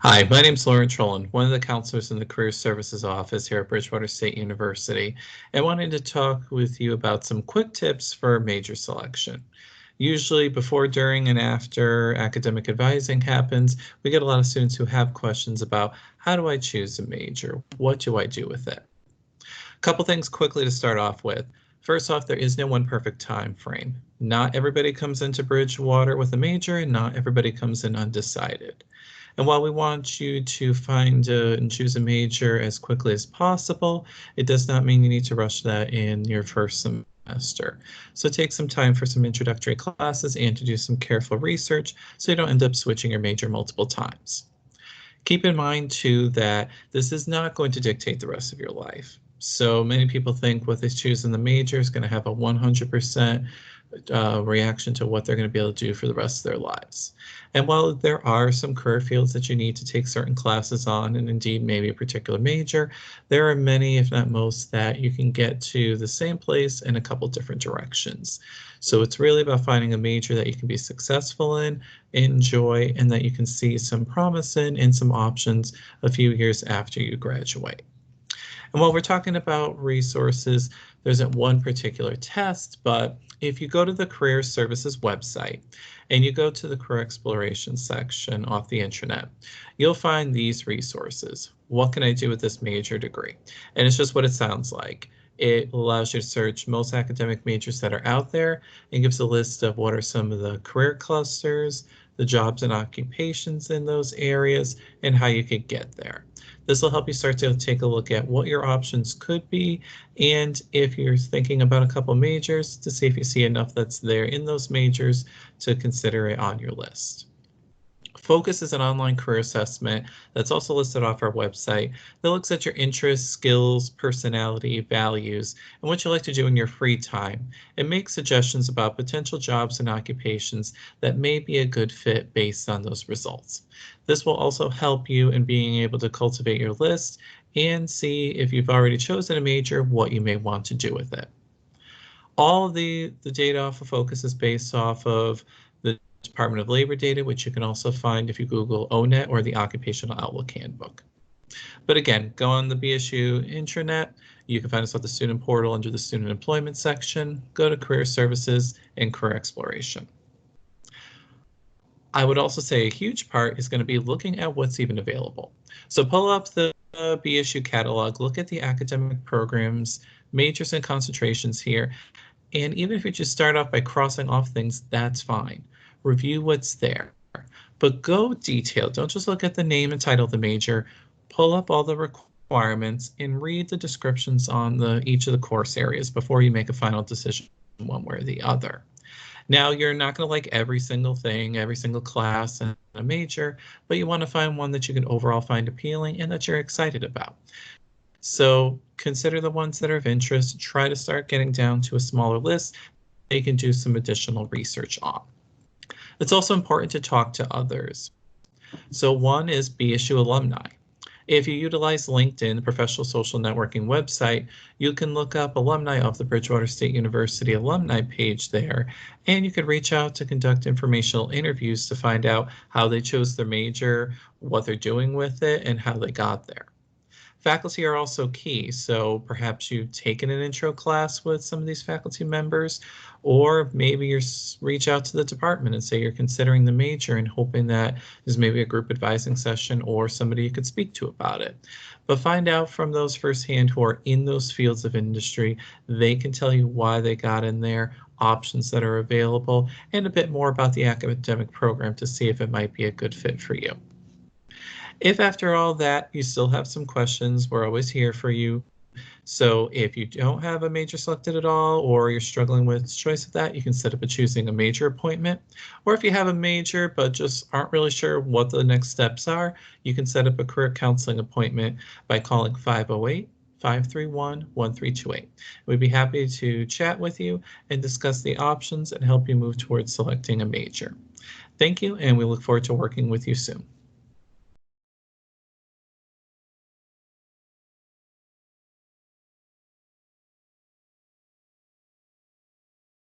Hi, my name is Lauren Trolland, one of the counselors in the Career Services Office here at Bridgewater State University, and wanted to talk with you about some quick tips for major selection. Usually before, during, and after academic advising happens, we get a lot of students who have questions about how do I choose a major? What do I do with it? A couple things quickly to start off with. First off, there is no one perfect time frame. Not everybody comes into Bridgewater with a major, and not everybody comes in undecided. And while we want you to find and choose a major as quickly as possible, it does not mean you need to rush that in your first semester. So take some time for some introductory classes and to do some careful research so you don't end up switching your major multiple times. Keep in mind too that this is not going to dictate the rest of your life. So many people think what they choose in the major is going to have a 100% reaction to what they're going to be able to do for the rest of their lives. And while there are some career fields that you need to take certain classes on, and indeed maybe a particular major, there are many, if not most, that you can get to the same place in a couple different directions. So it's really about finding a major that you can be successful in, enjoy, and that you can see some promise in and some options a few years after you graduate. And while we're talking about resources, there isn't one particular test, but if you go to the Career Services website and you go to the Career Exploration section off the intranet, you'll find these resources. What can I do with this major degree? And it's just what it sounds like. It allows you to search most academic majors that are out there and gives a list of what are some of the career clusters, the jobs and occupations in those areas, and how you could get there. This will help you start to take a look at what your options could be, and if you're thinking about a couple majors, to see if you see enough that's there in those majors to consider it on your list. Focus is an online career assessment that's also listed off our website that looks at your interests, skills, personality, values, and what you like to do in your free time, and makes suggestions about potential jobs and occupations that may be a good fit based on those results. This will also help you in being able to cultivate your list and see if you've already chosen a major, what you may want to do with it. All the data off of Focus is based off of the Department of Labor data, which you can also find if you Google ONET or the Occupational Outlook Handbook. But again, go on the BSU intranet. You can find us at the student portal under the student employment section. Go to Career Services and Career Exploration. I would also say a huge part is going to be looking at what's even available. So pull up the PSU Catalog, look at the academic programs, majors and concentrations here. And even if you just start off by crossing off things, that's fine. Review what's there, but go detailed. Don't just look at the name and title of the major. Pull up all the requirements and read the descriptions on each of the course areas before you make a final decision one way or the other. Now, you're not going to like every single thing, every single class and a major, but you want to find one that you can overall find appealing and that you're excited about. So consider the ones that are of interest. Try to start getting down to a smaller list that you can do some additional research on. It's also important to talk to others. So one is BSU alumni. If you utilize LinkedIn, the professional social networking website, you can look up alumni of the Bridgewater State University alumni page there, and you can reach out to conduct informational interviews to find out how they chose their major, what they're doing with it, and how they got there. Faculty are also key, so perhaps you've taken an intro class with some of these faculty members, or maybe you reach out to the department and say you're considering the major and hoping that there's maybe a group advising session or somebody you could speak to about it. But find out from those firsthand who are in those fields of industry. They can tell you why they got in there, options that are available, and a bit more about the academic program to see if it might be a good fit for you. If after all that you still have some questions, we're always here for you. So if you don't have a major selected at all, or you're struggling with choice of that, you can set up a choosing a major appointment. Or if you have a major but just aren't really sure what the next steps are, you can set up a career counseling appointment by calling 508-531-1328. We'd be happy to chat with you and discuss the options and help you move towards selecting a major. Thank you, and we look forward to working with you soon.